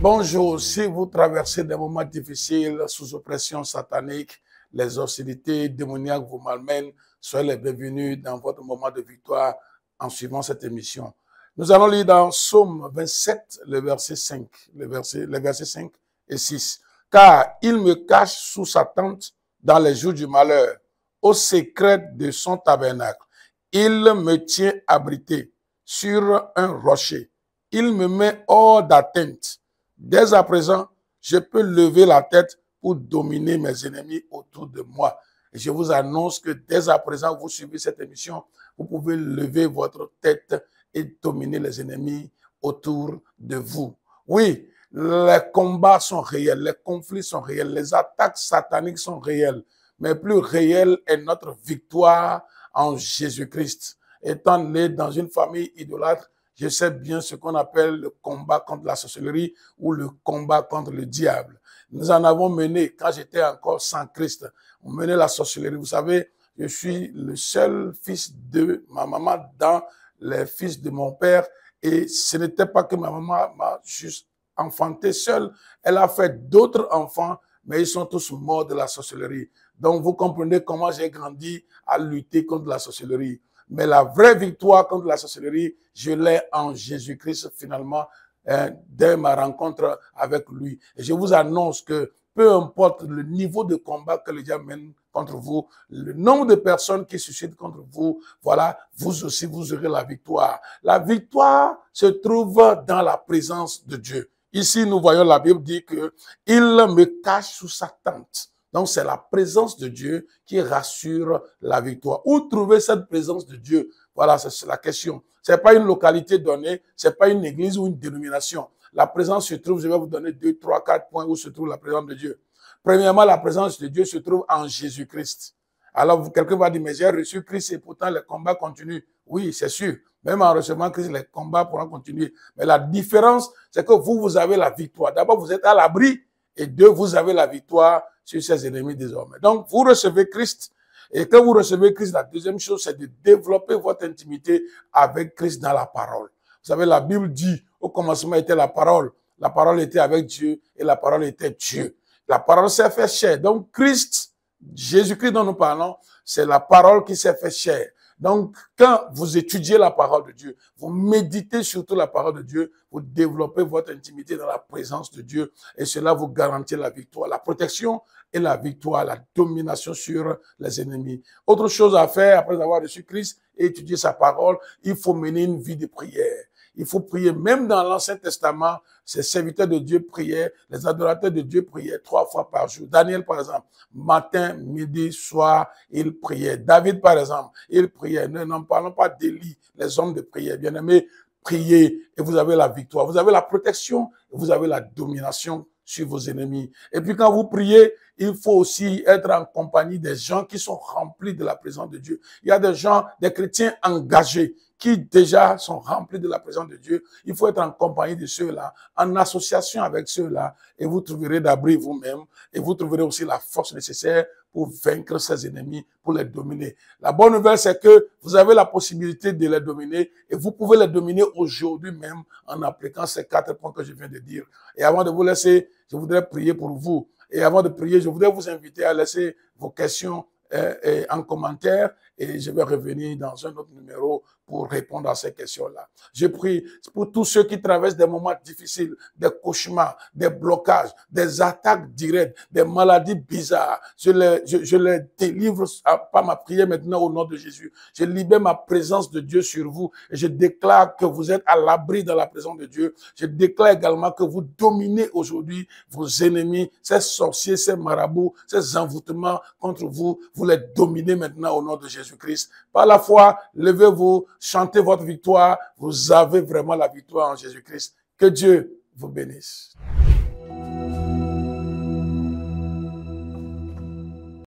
Bonjour, si vous traversez des moments difficiles sous oppression satanique, les hostilités démoniaques vous malmènent, soyez les bienvenus dans votre moment de victoire en suivant cette émission. Nous allons lire dans Psaume 27, le verset 5, les versets 5 et 6. Car il me cache sous sa tente dans les jours du malheur, au secret de son tabernacle. Il me tient abrité sur un rocher. Il me met hors d'atteinte. Dès à présent, je peux lever la tête pour dominer mes ennemis autour de moi. Et je vous annonce que dès à présent, vous suivez cette émission, vous pouvez lever votre tête et dominer les ennemis autour de vous. Oui, les combats sont réels, les conflits sont réels, les attaques sataniques sont réelles. Mais plus réelle est notre victoire en Jésus-Christ. Étant né dans une famille idolâtre, je sais bien ce qu'on appelle le combat contre la sorcellerie ou le combat contre le diable. Nous en avons mené quand j'étais encore sans Christ. On menait la sorcellerie. Vous savez, je suis le seul fils de ma maman dans les fils de mon père. Et ce n'était pas que ma maman m'a juste enfanté seul. Elle a fait d'autres enfants, mais ils sont tous morts de la sorcellerie. Donc, vous comprenez comment j'ai grandi à lutter contre la sorcellerie. Mais la vraie victoire contre la sorcellerie, je l'ai en Jésus-Christ finalement, dès ma rencontre avec lui. Et je vous annonce que peu importe le niveau de combat que le diable mène contre vous, le nombre de personnes qui suscitent contre vous, voilà, vous aussi, vous aurez la victoire. La victoire se trouve dans la présence de Dieu. Ici, nous voyons la Bible dire que il me cache sous sa tente. Donc, c'est la présence de Dieu qui rassure la victoire. Où trouver cette présence de Dieu? Voilà, c'est la question. C'est pas une localité donnée, c'est pas une église ou une dénomination. La présence se trouve, je vais vous donner 2, 3, 4 points où se trouve la présence de Dieu. Premièrement, la présence de Dieu se trouve en Jésus-Christ. Alors, quelqu'un va dire, mais j'ai reçu Christ et pourtant les combats continuent. Oui, c'est sûr. Même en recevant Christ, les combats pourront continuer. Mais la différence, c'est que vous avez la victoire. D'abord, vous êtes à l'abri. Et deux, vous avez la victoire sur ses ennemis désormais. Donc, vous recevez Christ. Et quand vous recevez Christ, la deuxième chose, c'est de développer votre intimité avec Christ dans la parole. Vous savez, la Bible dit, au commencement était la parole était avec Dieu et la parole était Dieu. La parole s'est fait chair. Donc, Christ, Jésus-Christ dont nous parlons, c'est la parole qui s'est fait chair. Donc, quand vous étudiez la parole de Dieu, vous méditez surtout la parole de Dieu, vous développez votre intimité dans la présence de Dieu et cela vous garantit la victoire, la protection et la victoire, la domination sur les ennemis. Autre chose à faire après avoir reçu Christ et étudier sa parole, il faut mener une vie de prière. Il faut prier. Même dans l'Ancien Testament, ces serviteurs de Dieu priaient, les adorateurs de Dieu priaient 3 fois par jour. Daniel, par exemple, matin, midi, soir, il priait. David, par exemple, il priait. Nous n'en parlons pas d'Élie, les hommes de prière. Bien aimés, priez et vous avez la victoire. Vous avez la protection et vous avez la domination sur vos ennemis. Et puis quand vous priez, il faut aussi être en compagnie des gens qui sont remplis de la présence de Dieu. Il y a des gens, des chrétiens engagés qui déjà sont remplis de la présence de Dieu. Il faut être en compagnie de ceux-là, en association avec ceux-là, et vous trouverez d'abri vous-même, et vous trouverez aussi la force nécessaire pour vaincre ses ennemis, pour les dominer. La bonne nouvelle, c'est que vous avez la possibilité de les dominer, et vous pouvez les dominer aujourd'hui même en appliquant ces 4 points que je viens de dire. Et avant de vous laisser, je voudrais prier pour vous. Et avant de prier, je voudrais vous inviter à laisser vos questions en commentaire et je vais revenir dans un autre numéro pour répondre à ces questions-là. Je prie pour tous ceux qui traversent des moments difficiles, des cauchemars, des blocages, des attaques directes, des maladies bizarres. Je les délivre par ma prière maintenant au nom de Jésus. Je libère ma présence de Dieu sur vous et je déclare que vous êtes à l'abri dans la présence de Dieu. Je déclare également que vous dominez aujourd'hui vos ennemis, ces sorciers, ces marabouts, ces envoûtements contre vous. Vous les dominez maintenant au nom de Jésus-Christ. Par la foi, levez-vous, chantez votre victoire. Vous avez vraiment la victoire en Jésus-Christ. Que Dieu vous bénisse.